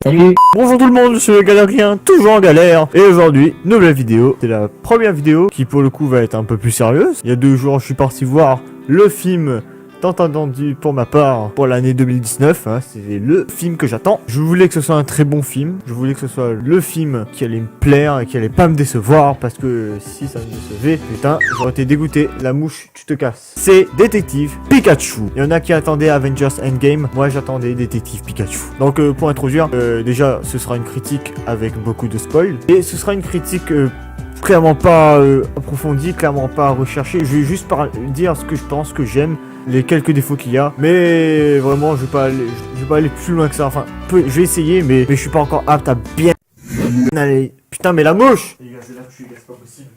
Salut. Bonjour tout le monde, je suis le Galérien, toujours en galère. Et aujourd'hui, nouvelle vidéo. C'est la première vidéo qui pour le coup va être un peu plus sérieuse. Il y a 2 jours, je suis parti voir le film tant attendu pour ma part pour l'année 2019. Hein, c'est le film que j'attends. Je voulais que ce soit un très bon film. Je voulais que ce soit le film qui allait me plaire et qui allait pas me décevoir. Parce que si ça me décevait, putain, j'aurais été dégoûté. La mouche, tu te casses. C'est Détective Pikachu. Il y en a qui attendaient Avengers Endgame. Moi, j'attendais Détective Pikachu. Donc, pour introduire, déjà, ce sera une critique avec beaucoup de spoil. Et ce sera une critique clairement pas approfondie, clairement pas recherchée. Je vais juste dire ce que je pense, que j'aime, les quelques défauts qu'il y a, mais vraiment je vais pas aller plus loin que ça. Enfin, je vais essayer, mais je suis pas encore apte à bien aller. Putain, mais la mouche! Les gars, je vais la tuer, c'est pas possible.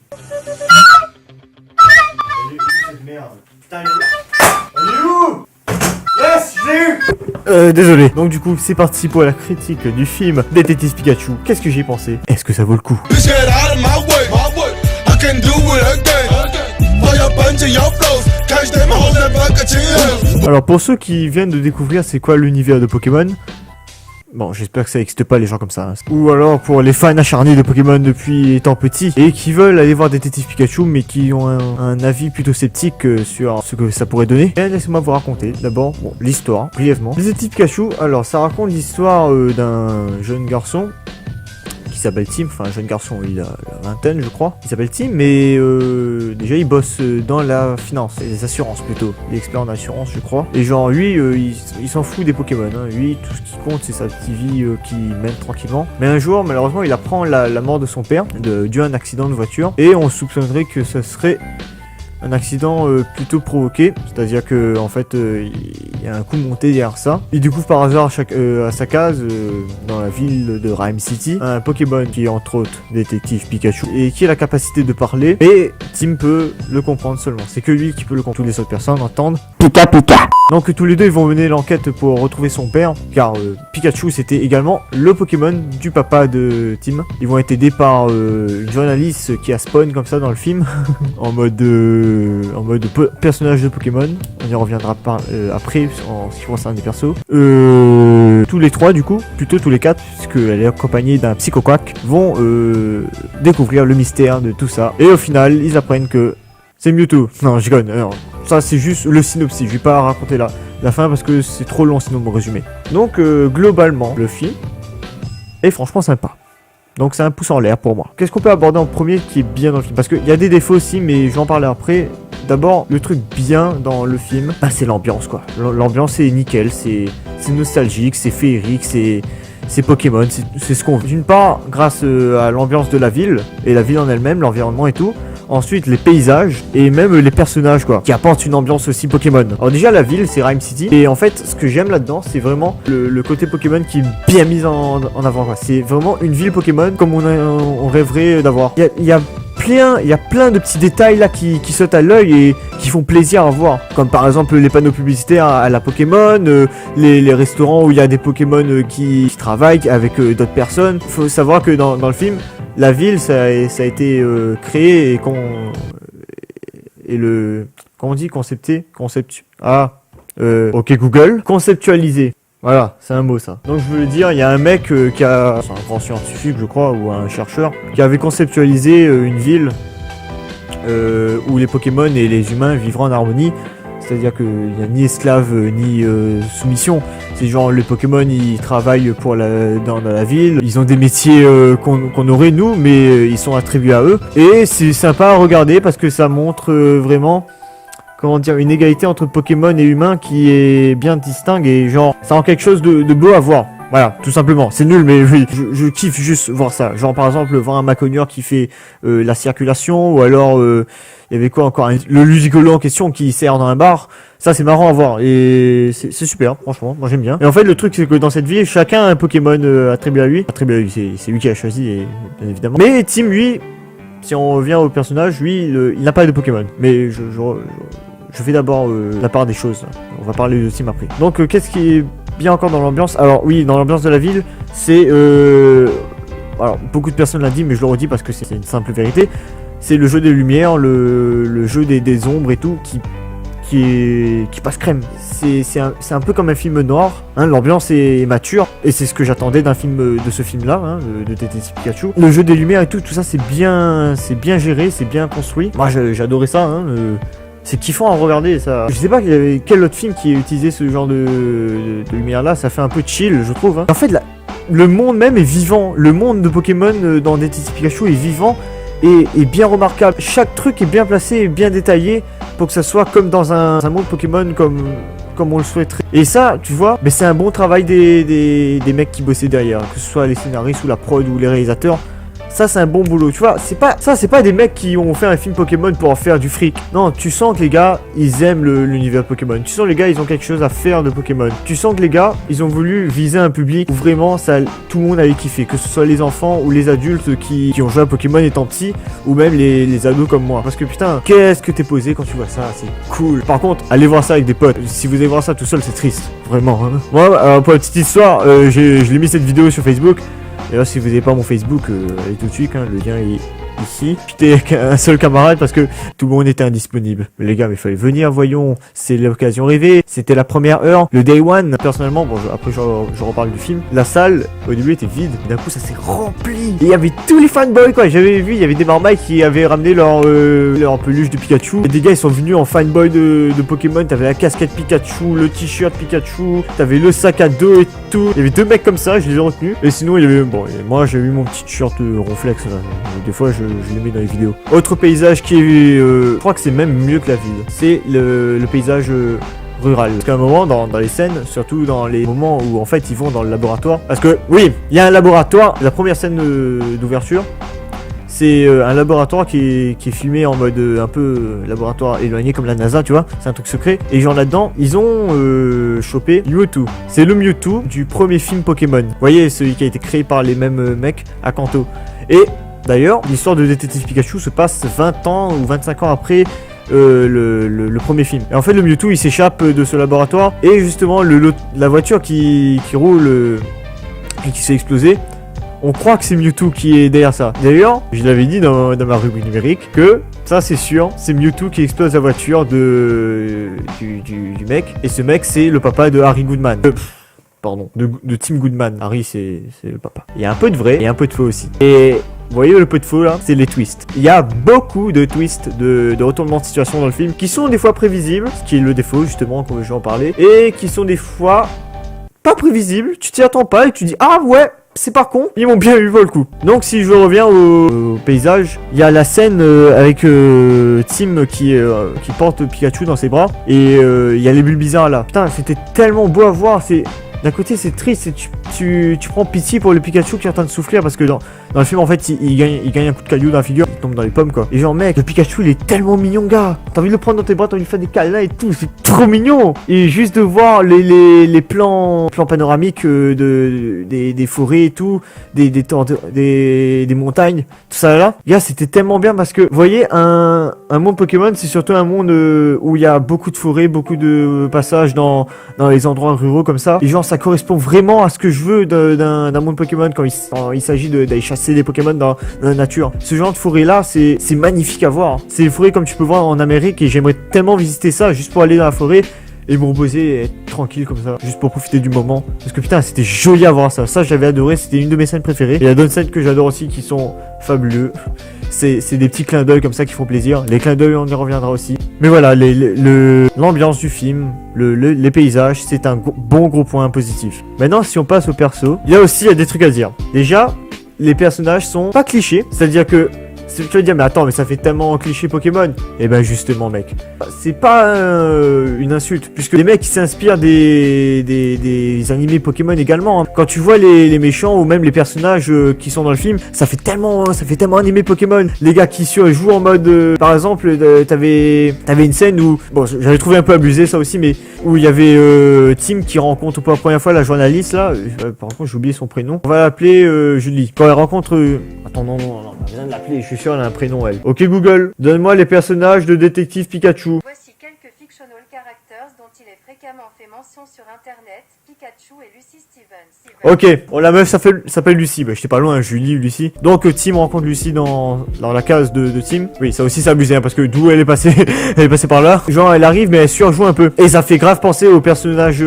Elle est où cette merde? Putain, elle est où? Yes, je l'ai eu! Désolé. Donc du coup, c'est parti pour la critique du film Détective Pikachu. Qu'est-ce que j'ai pensé? Est-ce que ça vaut le coup? Alors pour ceux qui viennent de découvrir c'est quoi l'univers de Pokémon, bon, j'espère que ça n'existe pas les gens comme ça. Hein. Ou alors pour les fans acharnés de Pokémon depuis étant petits et qui veulent aller voir Détective Pikachu mais qui ont un avis plutôt sceptique sur ce que ça pourrait donner. Et laissez-moi vous raconter d'abord l'histoire, brièvement. Détective Pikachu, alors ça raconte l'histoire d'un jeune garçon qui s'appelle Tim, enfin un jeune garçon, il a la vingtaine je crois, il s'appelle Tim, mais déjà il bosse dans la finance, les assurances plutôt, il est expert en assurance je crois, et genre lui il s'en fout des Pokémon, hein. Lui tout ce qui compte c'est sa petite vie qu'il mène tranquillement, mais un jour malheureusement il apprend la mort de son père, dû à un accident de voiture, et on soupçonnerait que ce serait un accident plutôt provoqué, c'est-à-dire que en fait il y a un coup monté derrière ça. Il découvre par hasard à sa case dans la ville de Rhyme City un Pokémon qui est entre autres Détective Pikachu et qui a la capacité de parler, et Tim peut le comprendre seulement. C'est que lui qui peut le comprendre, toutes les autres personnes entendent Pika Pika. Donc tous les deux ils vont mener l'enquête pour retrouver son père, car Pikachu c'était également le Pokémon du papa de Tim. Ils vont être aidés par une journaliste qui a spawn comme ça dans le film en mode personnage de Pokémon. On y reviendra après en ce qui concerne les persos. Tous les 3 du coup, plutôt tous les 4, puisqu'elle est accompagnée d'un Psychoquack, vont découvrir le mystère de tout ça. Et au final, ils apprennent que c'est Mewtwo. Non, je déconne. Ça c'est juste le synopsis. Je vais pas raconter la fin parce que c'est trop long sinon mon résumé. Donc globalement, le film est franchement sympa. Donc c'est un pouce en l'air pour moi. Qu'est-ce qu'on peut aborder en premier qui est bien dans le film? Parce qu'il y a des défauts aussi, mais je vais en parler après. D'abord, le truc bien dans le film, c'est l'ambiance quoi. L'ambiance est nickel, c'est nostalgique, c'est féerique, c'est Pokémon, c'est ce qu'on veut. D'une part, grâce à l'ambiance de la ville, et la ville en elle-même, l'environnement et tout. Ensuite, les paysages et même les personnages quoi, qui apportent une ambiance aussi Pokémon. Alors déjà, la ville, c'est Rhyme City. Et en fait, ce que j'aime là-dedans, c'est vraiment le côté Pokémon qui est bien mis en avant quoi. C'est vraiment une ville Pokémon comme on rêverait d'avoir. Il y a plein de petits détails là qui sautent à l'œil et qui font plaisir à voir. Comme par exemple les panneaux publicitaires à la Pokémon, les restaurants où il y a des Pokémon qui travaillent avec d'autres personnes. Faut savoir que dans le film, la ville ça a été créé comment on dit ok Google, conceptualisé. Voilà, c'est un mot ça. Donc je veux dire, il y a un mec c'est un grand scientifique je crois, ou un chercheur, qui avait conceptualisé une ville où les Pokémon et les humains vivraient en harmonie. C'est-à-dire qu'il n'y a ni esclaves ni soumission. C'est genre les Pokémon ils travaillent dans la ville. Ils ont des métiers qu'on aurait nous, mais ils sont attribués à eux. Et c'est sympa à regarder parce que ça montre vraiment, comment dire, une égalité entre Pokémon et humains qui est bien distincte et genre ça rend quelque chose de beau à voir. Voilà, tout simplement. C'est nul, mais oui, je kiffe juste voir ça. Genre par exemple voir un Maconieur qui fait la circulation, ou alors il y avait quoi encore, le Ludicolo en question qui sert dans un bar. Ça c'est marrant à voir et c'est super, franchement, moi j'aime bien. Et en fait le truc c'est que dans cette ville, chacun a un Pokémon attribué à lui. Attribué à lui, c'est lui qui a choisi, bien évidemment. Mais Tim, lui, si on revient au personnage, lui, il n'a pas de Pokémon. Mais je fais d'abord la part des choses. On va parler de Tim après. Donc qu'est-ce qui est bien encore dans l'ambiance? Alors oui, dans l'ambiance de la ville, c'est alors beaucoup de personnes l'ont dit, mais je le redis parce que c'est une simple vérité. C'est le jeu des lumières, le jeu des ombres et tout qui passe crème. C'est un peu comme un film noir, hein, l'ambiance est mature, et c'est ce que j'attendais d'un film de ce film-là, hein, de Détective Pikachu. Le jeu des lumières et tout ça c'est bien géré, c'est bien construit. Moi j'ai adoré ça, hein, c'est kiffant à regarder ça. Je sais pas quel autre film qui a utilisé ce genre de lumière là, ça fait un peu chill je trouve, hein. En fait le monde même est vivant, le monde de Pokémon dans Détective Pikachu est vivant et bien remarquable. Chaque truc est bien placé et bien détaillé pour que ça soit comme dans un monde Pokémon comme on le souhaiterait. Et ça, tu vois, mais c'est un bon travail des mecs qui bossaient derrière, que ce soit les scénaristes ou la prod ou les réalisateurs. Ça c'est un bon boulot, tu vois, c'est pas des mecs qui ont fait un film Pokémon pour en faire du fric. Non, tu sens que les gars, ils aiment l'univers Pokémon. Tu sens que les gars, ils ont quelque chose à faire de Pokémon. Tu sens que les gars, ils ont voulu viser un public où vraiment tout le monde allait kiffer. Que ce soit les enfants ou les adultes qui ont joué à Pokémon étant petits, ou même les ados comme moi. Parce que putain, qu'est-ce que t'es posé quand tu vois ça, c'est cool. Par contre, allez voir ça avec des potes. Si vous allez voir ça tout seul, c'est triste, vraiment, hein. Moi, pour la petite histoire, je l'ai mis cette vidéo sur Facebook. D'ailleurs, si vous n'avez pas mon Facebook, allez tout de suite, hein, le lien est ici. J'étais avec un seul camarade parce que tout le monde était indisponible. Mais les gars, mais il fallait venir, voyons, c'est l'occasion rêvée. C'était la première heure, le day one. Personnellement, bon, après je reparle du film. La salle, au début, était vide. D'un coup, ça s'est rempli. Et il y avait tous les fanboys, quoi. J'avais vu, il y avait des marmailles qui avaient ramené leur peluche de Pikachu. Et des gars, ils sont venus en fanboy de Pokémon. T'avais la casquette Pikachu, le t-shirt Pikachu, t'avais le sac à dos et tout. Il y avait 2 mecs comme ça, je les ai retenus. Et sinon, il y avait, bon, moi, j'ai eu mon petit t-shirt Ronflex, là. Des fois, je le mets dans les vidéos. Autre paysage qui est, je crois que c'est même mieux que la ville. C'est le paysage rural. Parce qu'à un moment, dans les scènes, surtout dans les moments où en fait ils vont dans le laboratoire. Parce que oui, il y a un laboratoire. La première scène d'ouverture, c'est un laboratoire qui est filmé en mode un peu laboratoire éloigné comme la NASA, tu vois. C'est un truc secret. Et genre là-dedans, ils ont chopé Mewtwo. C'est le Mewtwo du premier film Pokémon. Vous voyez, celui qui a été créé par les mêmes mecs à Kanto. Et d'ailleurs, l'histoire de Détective Pikachu se passe 20 ans ou 25 ans après le premier film. Et en fait, le Mewtwo, il s'échappe de ce laboratoire. Et justement, la voiture qui roule et qui s'est explosée, on croit que c'est Mewtwo qui est derrière ça. D'ailleurs, je l'avais dit dans ma rubrique numérique que ça c'est sûr, c'est Mewtwo qui explose la voiture du mec. Et ce mec, c'est le papa de Harry Goodman. De Tim Goodman. Harry, c'est le papa. Il y a un peu de vrai et un peu de faux aussi. Et vous voyez le peu de faux là, c'est les twists. Il y a beaucoup de twists, de retournements de situation dans le film qui sont des fois prévisibles, ce qui est le défaut justement, comme je vais en parler, et qui sont des fois pas prévisibles. Tu t'y attends pas et tu dis ah ouais, c'est pas con, ils m'ont bien eu pour le coup. Donc si je reviens au paysage, il y a la scène avec Tim qui porte Pikachu dans ses bras et il y a les bulles bizarres là. Putain, c'était tellement beau à voir. D'un côté c'est triste et tu prends pitié pour le Pikachu qui est en train de souffrir parce que dans le film en fait il gagne un coup de caillou dans la figure, il tombe dans les pommes quoi. Et genre mec, le Pikachu il est tellement mignon gars. T'as envie de le prendre dans tes bras, t'as envie de faire des câlins et tout, c'est trop mignon. Et juste de voir les plans panoramiques des forêts et tout, des montagnes, tout ça là. Gars, c'était tellement bien parce que vous voyez un monde Pokémon, c'est surtout un monde où il y a beaucoup de forêts, beaucoup de passages dans les endroits ruraux comme ça. Et genre ça correspond vraiment à ce que je veux d'un monde Pokémon quand il s'agit d'aller chasser des Pokémon dans la nature. Ce genre de forêt là, c'est magnifique à voir. C'est des forêts comme tu peux voir en Amérique et j'aimerais tellement visiter ça juste pour aller dans la forêt et me reposer et être tranquille comme ça, juste pour profiter du moment. Parce que putain, c'était joli à voir ça. Ça, j'avais adoré, c'était une de mes scènes préférées. Et il y a d'autres scènes que j'adore aussi qui sont fabuleux. C'est des petits clins d'œil comme ça qui font plaisir. Les clins d'œil, on y reviendra aussi. Mais voilà, l'ambiance du film, les paysages, c'est un bon gros point positif. Maintenant, si on passe au perso, il y a des trucs à dire. Déjà, les personnages sont pas clichés, c'est-à-dire que tu vas dire mais attends, mais ça fait tellement cliché Pokémon. Et ben justement mec, c'est pas une insulte puisque les mecs ils s'inspirent des animés Pokémon également, hein. Quand tu vois les méchants ou même les personnages qui sont dans le film, ça fait tellement animé Pokémon. Les gars qui jouent en mode par exemple t'avais une scène où bon, j'avais trouvé un peu abusé ça aussi, mais où il y avait Tim qui rencontre pour la première fois la journaliste là, par contre j'ai oublié son prénom, on va l'appeler Julie. Quand elle rencontre attends non, je viens de l'appeler, je suis sûr elle a un prénom elle. Ok Google, donne-moi les personnages de Détective Pikachu. Voici quelques fictional characters dont il est fréquemment fait mention mention sur internet, Pikachu et Lucy Stevens. Ok, bon, la meuf s'appelle Lucy, bah j'étais pas loin, Julie, Lucy. Donc Tim rencontre Lucy dans la case de Tim. Oui, ça aussi c'est abusé, hein, parce que d'où elle est passée, elle est passée par là. Genre elle arrive mais elle surjoue un peu. Et ça fait grave penser aux personnages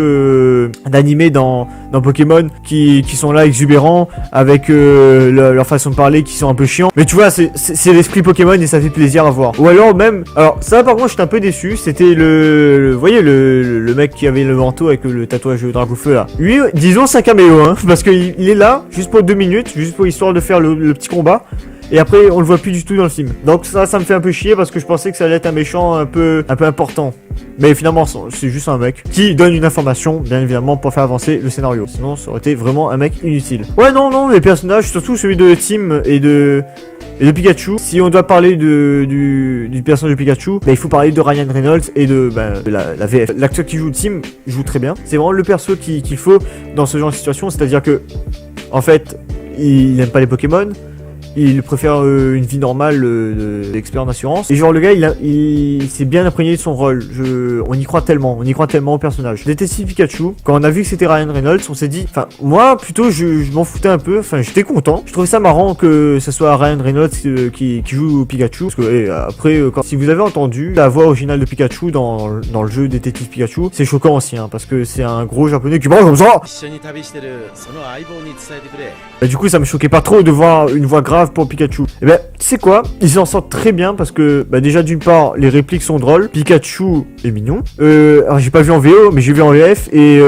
d'animé dans Pokémon qui sont là exubérants, avec leur façon de parler qui sont un peu chiants. Mais tu vois, c'est l'esprit Pokémon et ça fait plaisir à voir. Ou alors même, alors ça par contre j'étais un peu déçu, c'était vous voyez le mec qui avait le manteau avec le tatouage drapeau feu là. Lui, disons c'est un caméo, hein, parce qu'il est là juste pour 2 minutes, juste pour histoire de faire le petit combat. Et après on le voit plus du tout dans le film. Donc ça me fait un peu chier parce que je pensais que ça allait être un méchant un peu important. Mais finalement c'est juste un mec qui donne une information, bien évidemment, pour faire avancer le scénario. Sinon ça aurait été vraiment un mec inutile. Ouais non, les personnages, surtout celui de Tim et de Pikachu. Si on doit parler du personnage de Pikachu, bah, il faut parler de Ryan Reynolds et de la VF. L'acteur qui joue Tim joue très bien. C'est vraiment le perso qu'il faut dans ce genre de situation. C'est-à-dire que, en fait, il n'aime pas les Pokémon. Il préfère une vie normale d'expert en assurance. Et genre le gars il s'est bien imprégné de son rôle. On y croit tellement au personnage. Détective Pikachu, quand on a vu que c'était Ryan Reynolds, on s'est dit, enfin moi plutôt je m'en foutais un peu, enfin j'étais content. Je trouvais ça marrant que ce soit Ryan Reynolds qui joue Pikachu. Parce que après, si vous avez entendu la voix originale de Pikachu dans le jeu Détective Pikachu, c'est choquant aussi, hein, parce que c'est un gros japonais qui parle comme ça. Et du coup ça me choquait pas trop de voir une voix grave pour Pikachu. Et ben tu sais quoi, ils s'en sortent très bien parce que déjà d'une part les répliques sont drôles, Pikachu est mignon. Alors j'ai pas vu en VO mais j'ai vu en VF et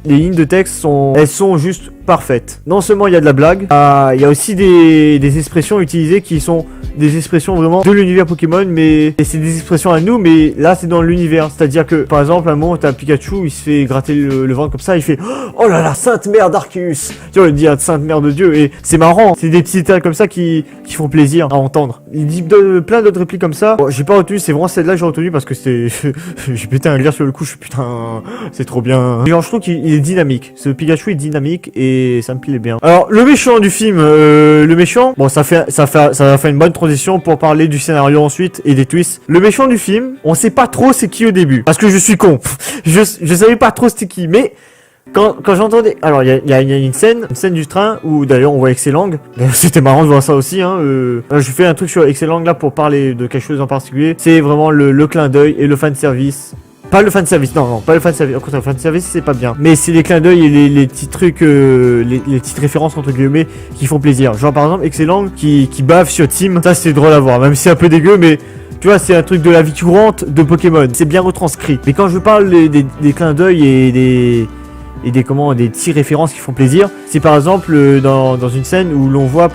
les lignes de texte sont juste parfaites. Non seulement il y a de la blague, il y a aussi des expressions utilisées qui sont des expressions vraiment de l'univers Pokémon, mais c'est des expressions à nous, mais là c'est dans l'univers. C'est-à-dire que par exemple à un moment t'as Pikachu, il se fait gratter le ventre comme ça, il fait oh là là, sainte mère d'Arceus. Tu vois, il dit sainte mère de Dieu et c'est marrant. C'est des petits détails comme ça qui font plaisir à entendre. Il dit plein d'autres répliques comme ça. Bon, j'ai pas retenu, c'est vraiment celle-là que j'ai retenu parce que c'est j'ai pété un rire sur le coup, je suis putain, c'est trop bien. Et genre, je trouve qu'il est dynamique. Ce Pikachu est dynamique et ça me plaît bien. Alors, le méchant du film, le méchant, bon, ça va faire une bonne transition pour parler du scénario ensuite et des twists. Le méchant du film, on sait pas trop c'est qui au début parce que je suis con. je savais pas trop c'était qui, mais quand j'entendais, alors il y a une scène du train où d'ailleurs on voit Excellang. C'était marrant de voir ça aussi, hein. Je fais un truc sur Excellang là pour parler de quelque chose en particulier. C'est vraiment le clin d'œil et le fan service. Pas le fan service, non, pas le fan service. Au contraire, le fan service c'est pas bien. Mais c'est les clins d'œil et les petits trucs, les petites références entre guillemets qui font plaisir. Genre par exemple Excellang qui bave sur Tim. Ça c'est drôle à voir, même si c'est un peu dégueu, mais tu vois, c'est un truc de la vie courante de Pokémon. C'est bien retranscrit. Mais quand je parle des clins d'œil et des petites références qui font plaisir, c'est par exemple dans une scène où l'on voit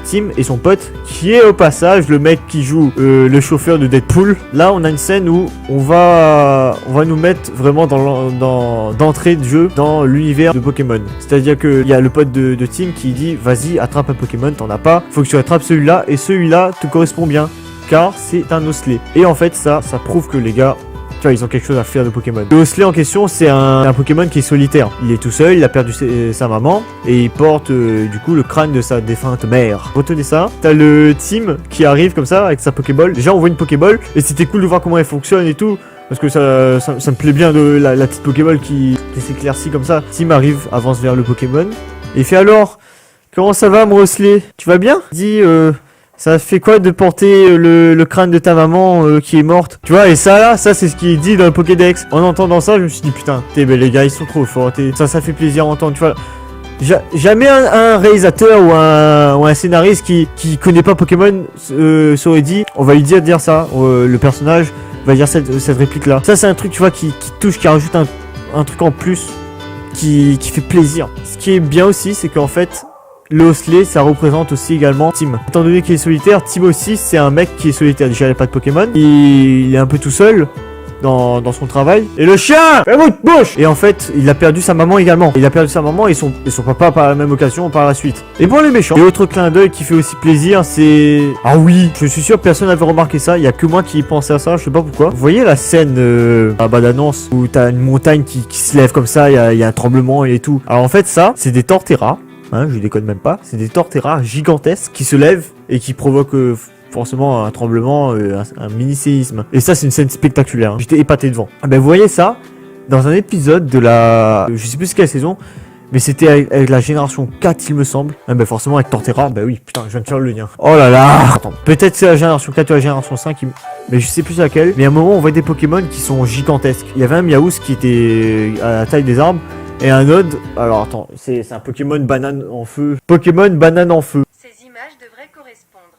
Tim et son pote qui est au passage le mec qui joue le chauffeur de Deadpool. Là on a une scène où on va nous mettre vraiment d'entrée de jeu dans l'univers de Pokémon. C'est-à-dire qu'il y a le pote de Tim qui dit vas-y attrape un Pokémon, t'en as pas, faut que tu attrapes celui-là et celui-là te correspond bien car c'est un Osley. Et en fait ça prouve que les gars, tu vois, ils ont quelque chose à faire de Pokémon. Le Osley en question, c'est un Pokémon qui est solitaire. Il est tout seul, il a perdu sa maman et il porte du coup le crâne de sa défunte mère. Retenez ça. T'as le Tim qui arrive comme ça avec sa Pokéball. Déjà, on voit une Pokéball et c'était cool de voir comment elle fonctionne et tout. Parce que ça me plaît bien de la petite Pokéball qui s'éclaircit comme ça. Tim arrive, avance vers le Pokémon et fait alors, comment ça va mon Osley? Tu vas bien? Dis ça fait quoi de porter le crâne de ta maman qui est morte? Tu vois, et ça c'est ce qui est dit dans le Pokédex. En entendant ça, je me suis dit putain, les gars ils sont trop forts. Ça fait plaisir à entendre, tu vois. Jamais un réalisateur ou un scénariste qui connaît pas Pokémon s'aurait dit, on va lui dire ça. Le personnage va dire cette réplique là. Ça c'est un truc, tu vois, qui touche, qui rajoute un truc en plus qui fait plaisir. Ce qui est bien aussi, c'est qu'en fait le Osley, ça représente aussi également Tim. Étant donné qu'il est solitaire, Tim aussi, c'est un mec qui est solitaire. Déjà, il n'a pas de Pokémon. Il est un peu tout seul dans son travail. Et le chien, ferme votre bouche! Et en fait, il a perdu sa maman également. Il a perdu sa maman et son papa par la même occasion par la suite. Et pour les méchants, et autre clin d'œil qui fait aussi plaisir, c'est... Ah oui, je suis sûr que personne n'avait remarqué ça. Il y a que moi qui pensais à ça, je sais pas pourquoi. Vous voyez la scène à la bande-annonce où t'as une montagne qui se lève comme ça, il y a un tremblement et tout. Alors en fait, ça, c'est des Torterra. Hein, je déconne même pas, c'est des Torterra gigantesques qui se lèvent et qui provoquent forcément un tremblement, un mini séisme. Et ça c'est une scène spectaculaire, hein. J'étais épaté devant. Ah ben vous voyez ça, dans un épisode de la... Je sais plus quelle saison, mais c'était avec la génération 4 il me semble. Ah bah forcément avec Torterra, bah oui, putain, je viens de faire le lien. Oh là là. Attends, peut-être c'est la génération 4 ou la génération 5, mais je sais plus laquelle. Mais à un moment on voit des Pokémon qui sont gigantesques. Il y avait un Miaouz qui était à la taille des arbres, et un autre... Alors attends, c'est un Pokémon banane en feu. Pokémon banane en feu. Ces images devraient correspondre.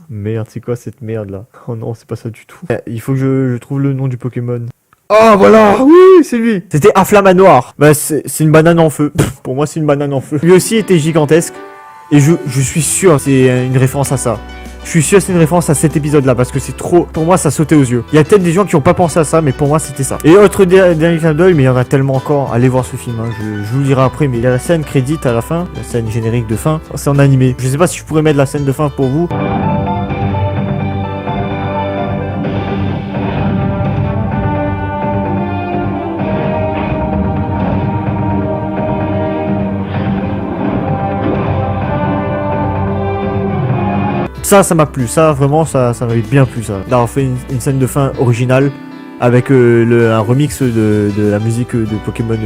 Merde, c'est quoi cette merde là? Oh non, c'est pas ça du tout. Il faut que je trouve le nom du Pokémon. Oh voilà, oui, c'est lui. C'était Afflamanoir. Bah c'est une banane en feu. Pour moi, c'est une banane en feu. Lui aussi était gigantesque. Et je suis sûr c'est une référence à ça. Je suis sûr c'est une référence à cet épisode là parce que c'est trop... Pour moi, ça sautait aux yeux. Il y a peut-être des gens qui ont pas pensé à ça, mais pour moi, c'était ça. Et autre dernier clin d'œil, mais il y en a tellement encore. Allez voir ce film, hein. Je vous le dirai après, mais il y a la scène crédit à la fin, la scène générique de fin. C'est en animé. Je sais pas si je pourrais mettre la scène de fin pour vous. Ça m'a plu, ça vraiment, ça m'avait bien plu ça. D'avoir fait une scène de fin originale avec un remix de la musique de Pokémon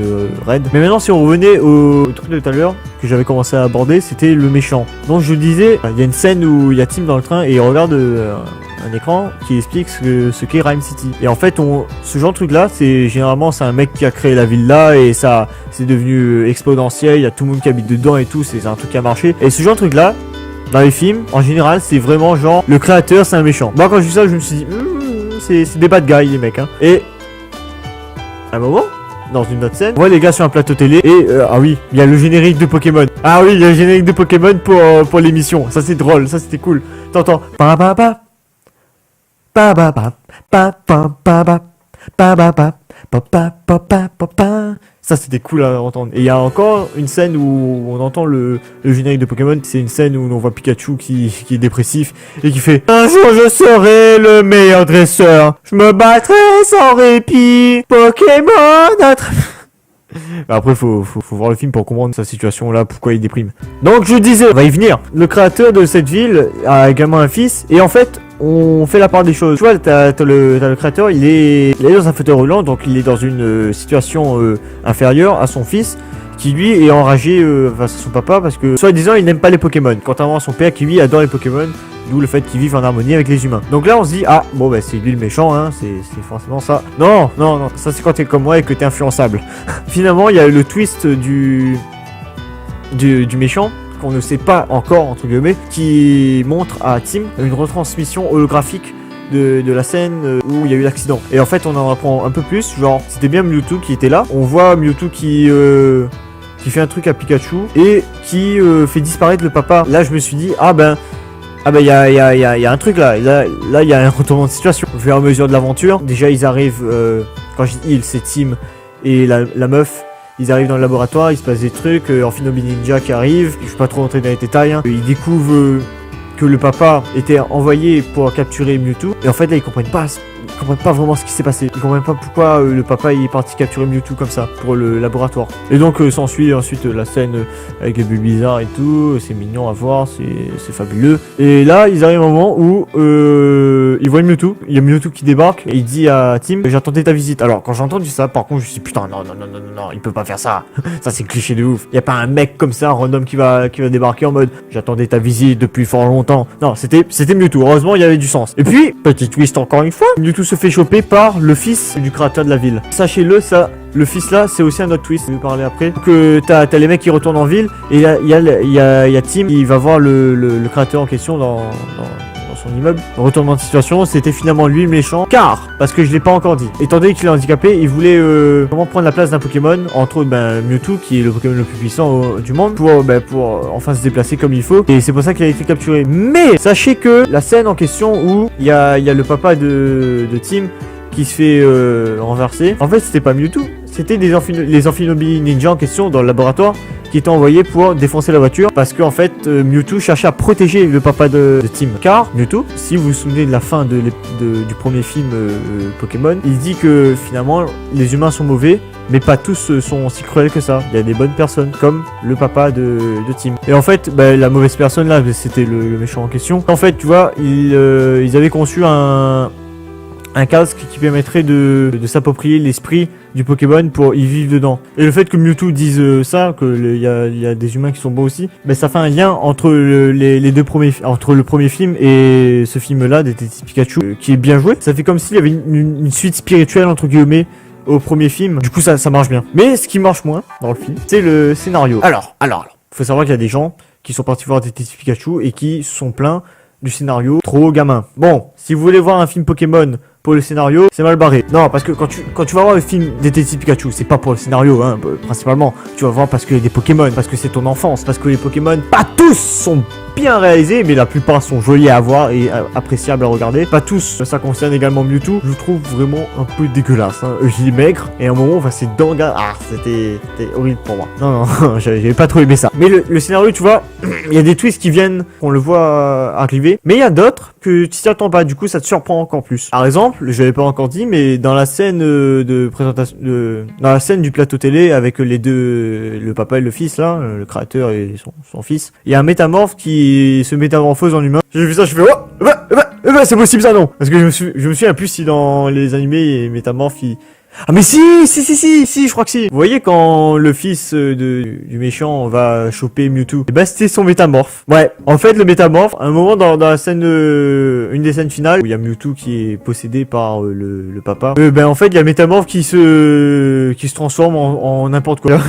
Red. Mais maintenant si on revenait au truc de tout à l'heure que j'avais commencé à aborder, c'était le méchant. Donc je disais, il y a une scène où il y a Tim dans le train et il regarde un écran qui explique ce qu'est Rhyme City. Et en fait, ce genre de truc là, généralement c'est un mec qui a créé la ville là et ça c'est devenu exponentiel, il y a tout le monde qui habite dedans et tout, c'est un truc qui a marché. Et ce genre de truc là, dans les films, en général, c'est vraiment genre le créateur, c'est un méchant. Moi, quand j'ai vu ça, je me suis dit, c'est des bad guys, les mecs. Hein. Et à un moment, dans une autre scène, on voit les gars sur un plateau télé. Et ah oui, il y a le générique de Pokémon. Ah oui, il y a le générique de Pokémon pour l'émission. Ça, c'est drôle. Ça, c'était cool. T'entends pa pa pa pa pa pa pa pa pa pa pa pa pa. Ça c'était cool à entendre. Et il y a encore une scène où on entend le générique de Pokémon. C'est une scène où on voit Pikachu qui est dépressif et qui fait: un jour je serai le meilleur dresseur. Je me battrai sans répit. Pokémon Après faut voir le film pour comprendre sa situation là, pourquoi il déprime. Donc je disais, on va y venir. Le créateur de cette ville a également un fils. Et en fait, on fait la part des choses. Tu vois, t'as le créateur, il est dans un fauteuil roulant, donc il est dans une situation inférieure à son fils, qui lui est enragé face à son papa parce que, soi-disant, il n'aime pas les Pokémon. Contrairement à son père qui lui adore les Pokémon, d'où le fait qu'il vive en harmonie avec les humains. Donc là, on se dit, ah, bon, bah c'est lui le méchant, hein, c'est forcément ça. Non, ça c'est quand t'es comme moi et que t'es influençable. Finalement, il y a le twist du méchant, qu'on ne sait pas encore entre guillemets, qui montre à Tim une retransmission holographique de la scène où il y a eu l'accident. Et en fait on en apprend un peu plus, genre c'était bien Mewtwo qui était là. On voit Mewtwo qui fait un truc à Pikachu et qui fait disparaître le papa. Là je me suis dit il y a un truc là il y a un retournement de situation. Au fur et à mesure de l'aventure, déjà ils arrivent, quand je dis c'est Tim et la meuf. Ils arrivent dans le laboratoire, il se passe des trucs, Amphinobi Ninja qui arrive, je vais pas trop rentrer dans les détails, hein. Ils découvrent que le papa était envoyé pour capturer Mewtwo, et en fait là ils comprennent pas vraiment ce qui s'est passé, ils comprennent pas pourquoi le papa est parti capturer Mewtwo comme ça, pour le laboratoire. Et donc s'ensuit ensuite la scène avec les Bulbizarre et tout, c'est mignon à voir, c'est fabuleux. Et là ils arrivent à un moment où ils voient Mewtwo, il y a Mewtwo qui débarque, et il dit à Tim, j'attendais ta visite. Alors quand j'ai entendu ça, par contre je me suis dit, putain non, il peut pas faire ça, ça c'est cliché de ouf, y a pas un mec comme ça, random qui va débarquer en mode, j'attendais ta visite depuis fort longtemps. Non, c'était Mewtwo, heureusement il y avait du sens. Et puis, petit twist encore une fois, Mewtwo se fait choper par le fils du créateur de la ville. Sachez-le, ça, le fils là, c'est aussi un autre twist, je vais parler après. Que t'as les mecs qui retournent en ville, et il y a Tim qui va voir le créateur en question dans son immeuble. Retournement de situation, c'était finalement lui le méchant, car, parce que je l'ai pas encore dit, étant donné qu'il est handicapé, il voulait comment prendre la place d'un Pokémon, entre autres Mewtwo, qui est le Pokémon le plus puissant du monde, pour enfin se déplacer comme il faut, et c'est pour ça qu'il a été capturé. Mais sachez que la scène en question où il y a le papa de Tim qui se fait renverser, en fait c'était pas Mewtwo, c'était les Amphinobi Ninja en question dans le laboratoire qui étaient envoyés pour défoncer la voiture, parce qu'en fait Mewtwo cherchait à protéger le papa de Tim. Car Mewtwo, si vous vous souvenez de la fin du premier film Pokémon, il dit que finalement les humains sont mauvais, mais pas tous sont si cruels que ça. Il y a des bonnes personnes, comme le papa de Tim. Et en fait, la mauvaise personne là, c'était le méchant en question. En fait, tu vois, ils avaient conçu un un casque qui permettrait de s'approprier l'esprit du Pokémon pour y vivre dedans. Et le fait que Mewtwo dise ça, il y a des humains qui sont bons aussi, ben ça fait un lien entre les deux premiers, entre le premier film et ce film-là, Détective Pikachu, qui est bien joué. Ça fait comme s'il y avait une suite spirituelle entre guillemets au premier film. Du coup, ça marche bien. Mais ce qui marche moins dans le film, c'est le scénario. Alors, faut savoir qu'il y a des gens qui sont partis voir Détective Pikachu et qui se sont plaints du scénario trop gamin. Bon, si vous voulez voir un film Pokémon pour le scénario, c'est mal barré. Non, parce que quand tu vas voir le film Détective Pikachu, c'est pas pour le scénario, hein, principalement. Tu vas voir parce qu'il y a des Pokémon, parce que c'est ton enfance, parce que les Pokémon, pas tous sont bien réalisés, mais la plupart sont jolis à voir et appréciables à regarder. Pas tous, ça concerne également Mewtwo. Je le trouve vraiment un peu dégueulasse. Hein. Il est maigre et à un moment, enfin, c'est dingue. Ah, c'était horrible pour moi. Non, j'avais pas trop aimé ça. Mais le scénario, tu vois, il y a des twists qui viennent, qu'on le voit arriver, mais il y a d'autres que tu t'y attends pas. Du coup, ça te surprend encore plus. Par exemple, je l'avais pas encore dit, mais dans la scène de présentation, dans la scène du plateau télé avec les deux, le papa et le fils là, le créateur et son fils, il y a un métamorphe qui se métamorphose en humain. J'ai vu ça, je fais oh, c'est possible ça non? Parce que je me souviens plus si dans les animés les métamorphes ah mais si, je crois que si. Vous voyez quand le fils du méchant va choper Mewtwo, et bah c'était son métamorphe. Ouais, en fait le métamorphe, à un moment dans la scène, une des scènes finales, où il y a Mewtwo qui est possédé par le papa, ben en fait il y a le métamorphe qui se transforme en n'importe quoi.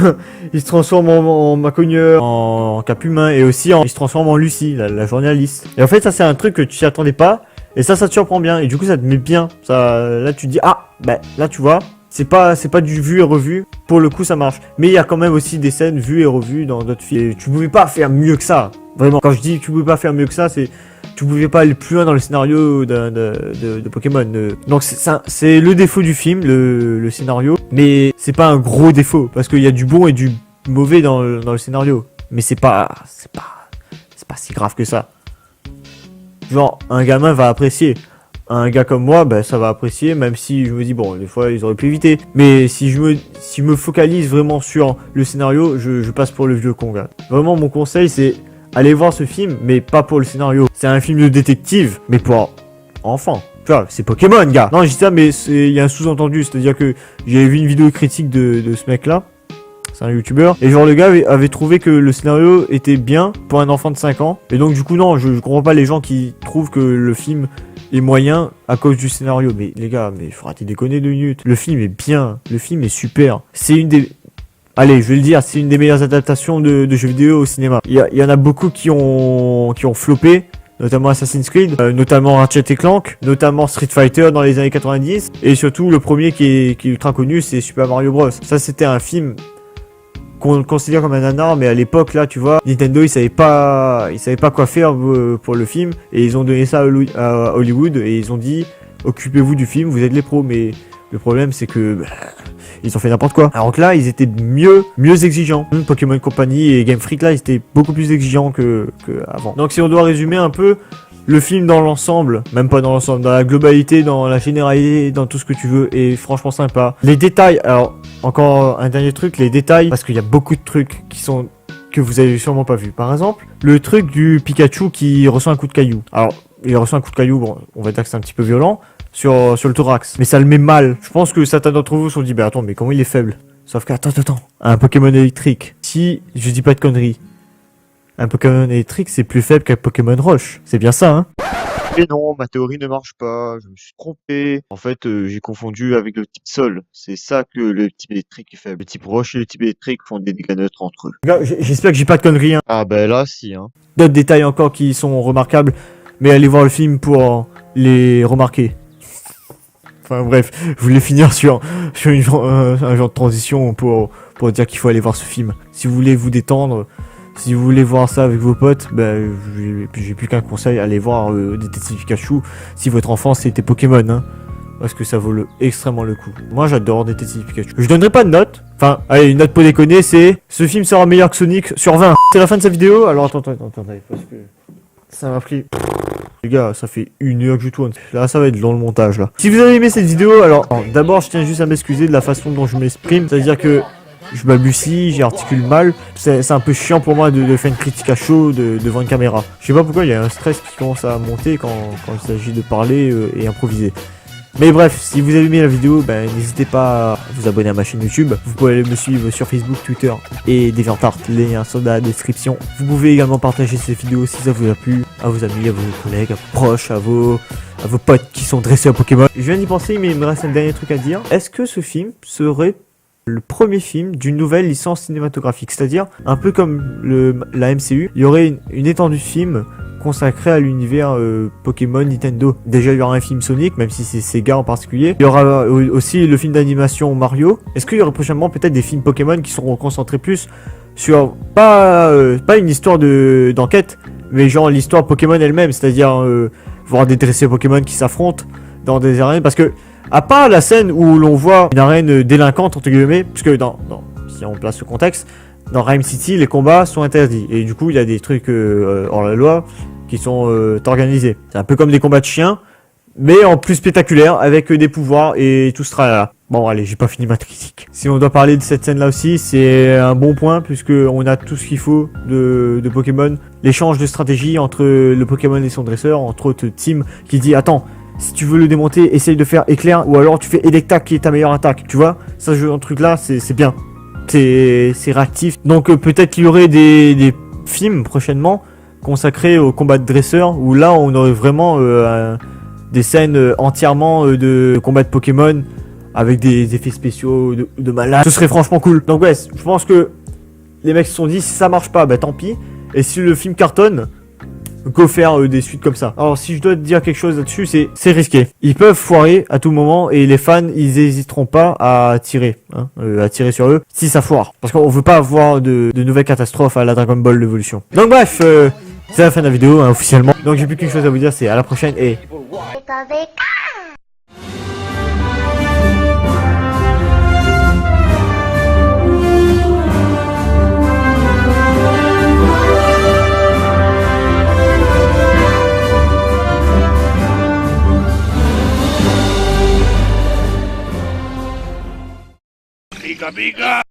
Il se transforme en macogneur, en cap humain, et aussi il se transforme en Lucie, la journaliste. Et en fait ça c'est un truc que tu t'y attendais pas, et ça te surprend bien, et du coup ça te met bien. Ça, là tu te dis ah, ben là tu vois. C'est pas du vu et revu. Pour le coup, ça marche. Mais il y a quand même aussi des scènes vues et revues dans d'autres films. Et tu pouvais pas faire mieux que ça. Vraiment. Quand je dis que tu pouvais pas faire mieux que ça, c'est tu pouvais pas aller plus loin dans le scénario de Pokémon. Donc c'est le défaut du film, le scénario. Mais c'est pas un gros défaut parce qu'il y a du bon et du mauvais dans le scénario. Mais c'est pas si grave que ça. Genre un gamin va apprécier. Un gars comme moi, ben ça va apprécier, même si je me dis bon, des fois ils auraient pu éviter. Mais si je me focalise vraiment sur le scénario, je passe pour le vieux con, gars. Vraiment, mon conseil c'est aller voir ce film, mais pas pour le scénario. C'est un film de détective, mais pour enfants. Tu vois, c'est Pokémon, gars. Non, je dis ça, mais il y a un sous-entendu, c'est-à-dire que j'avais vu une vidéo critique de ce mec-là. C'est un youtubeur. Et genre le gars avait trouvé que le scénario était bien pour un enfant de 5 ans. Et donc du coup non, je comprends pas les gens qui trouvent que le film est moyen à cause du scénario. Mais les gars, mais faut arrêter de déconner 2 minutes. Le film est bien, le film est super. C'est une des... Allez, je vais le dire, c'est une des meilleures adaptations de jeux vidéo au cinéma. Il y en a beaucoup qui ont floppé, notamment Assassin's Creed, notamment Ratchet & Clank, notamment Street Fighter dans les années 90, et surtout le premier qui est ultra connu, c'est Super Mario Bros. Ça, c'était un film qu'on considère comme un nanar, mais à l'époque là, tu vois, Nintendo ils savaient pas quoi faire pour le film, et ils ont donné ça à Hollywood et ils ont dit occupez-vous du film, vous êtes les pros. Mais le problème c'est que ils ont fait n'importe quoi. Alors que là ils étaient mieux exigeants. Pokémon Company et Game Freak là ils étaient beaucoup plus exigeants que avant. Donc si on doit résumer un peu le film dans l'ensemble, même pas dans l'ensemble, dans la globalité, dans la généralité, dans tout ce que tu veux, est franchement sympa. Les détails, alors encore un dernier truc, les détails, parce qu'il y a beaucoup de trucs que vous avez sûrement pas vu. Par exemple, le truc du Pikachu qui reçoit un coup de caillou. Alors, il reçoit un coup de caillou, bon, on va dire que c'est un petit peu violent, sur le thorax. Mais ça le met mal. Je pense que certains d'entre vous se sont dit, bah attends, mais comment il est faible? Sauf que, attends, un Pokémon électrique. Si je dis pas de conneries, un Pokémon électrique, c'est plus faible qu'un Pokémon roche. C'est bien ça, hein? Et non, ma théorie ne marche pas. Je me suis trompé. En fait, j'ai confondu avec le type sol. C'est ça que le type électrique est faible. Le type roche et le type électrique font des dégâts neutres entre eux. J'espère que j'ai pas de conneries, hein. Ah ben là, si, hein. D'autres détails encore qui sont remarquables, mais allez voir le film pour les remarquer. Enfin bref, je voulais finir sur un genre de transition pour dire qu'il faut aller voir ce film. Si vous voulez vous détendre, si vous voulez voir ça avec vos potes, ben j'ai plus qu'un conseil, allez voir Détective Pikachu si votre enfance c'était Pokémon, hein, parce que ça vaut extrêmement le coup. Moi j'adore Détective Pikachu. Je donnerai pas de note, enfin allez, une note pour déconner, c'est ce film sera meilleur que Sonic sur 20. C'est la fin de cette vidéo, alors attendez, parce que ça m'a pris... Les gars, ça fait 1 heure que je tourne. Là, ça va être dans le montage, là. Si vous avez aimé cette vidéo, alors d'abord, je tiens juste à m'excuser de la façon dont je m'exprime. C'est-à-dire que je balbutie, j'articule mal. C'est un peu chiant pour moi de faire une critique à chaud devant une caméra. Je sais pas pourquoi, il y a un stress qui commence à monter quand il s'agit de parler et improviser. Mais bref, si vous avez aimé la vidéo, n'hésitez pas à vous abonner à ma chaîne YouTube. Vous pouvez aller me suivre sur Facebook, Twitter et DeviantArt, les liens sont dans la description. Vous pouvez également partager cette vidéo si ça vous a plu, à vos amis, à vos collègues, à vos proches, à vos potes qui sont dressés à Pokémon. Je viens d'y penser, mais il me reste un dernier truc à dire. Est-ce que ce film serait le premier film d'une nouvelle licence cinématographique? C'est-à-dire, un peu comme la MCU, il y aurait une étendue de films consacré à l'univers Pokémon Nintendo. Déjà il y aura un film Sonic, même si c'est Sega en particulier. Il y aura aussi le film d'animation Mario. Est-ce qu'il y aura prochainement peut-être des films Pokémon qui seront concentrés plus sur pas une histoire d'enquête, mais genre l'histoire Pokémon elle-même, c'est-à-dire voir des dressés Pokémon qui s'affrontent dans des arènes, parce que à part la scène où l'on voit une arène délinquante entre guillemets, puisque si on place le contexte, dans Rhyme City les combats sont interdits et du coup il y a des trucs hors la loi qui sont organisés. C'est un peu comme des combats de chiens, mais en plus spectaculaire, avec des pouvoirs et tout ce tralala. Bon allez, j'ai pas fini ma critique. Si on doit parler de cette scène là aussi, c'est un bon point puisque on a tout ce qu'il faut de Pokémon. L'échange de stratégie entre le Pokémon et son dresseur, entre autres Tim qui dit attends, si tu veux le démonter, essaye de faire éclair ou alors tu fais Electa qui est ta meilleure attaque, tu vois. Ça, un truc là, c'est bien. C'est réactif. Donc peut-être qu'il y aurait des films prochainement consacrés au combat de dresseurs où là on aurait vraiment des scènes entièrement de combat de Pokémon avec des effets spéciaux de malade. Ce serait franchement cool. Donc ouais, je pense que les mecs se sont dit si ça marche pas, tant pis. Et si le film cartonne, go faire des suites comme ça. Alors si je dois te dire quelque chose là-dessus, c'est risqué. Ils peuvent foirer à tout moment et les fans ils hésiteront pas à tirer, à tirer sur eux si ça foire. Parce qu'on veut pas avoir de nouvelles catastrophes à la Dragon Ball l'évolution. Donc bref, c'est la fin de la vidéo officiellement. Donc j'ai plus qu'une chose à vous dire, c'est à la prochaine et... Pika pika!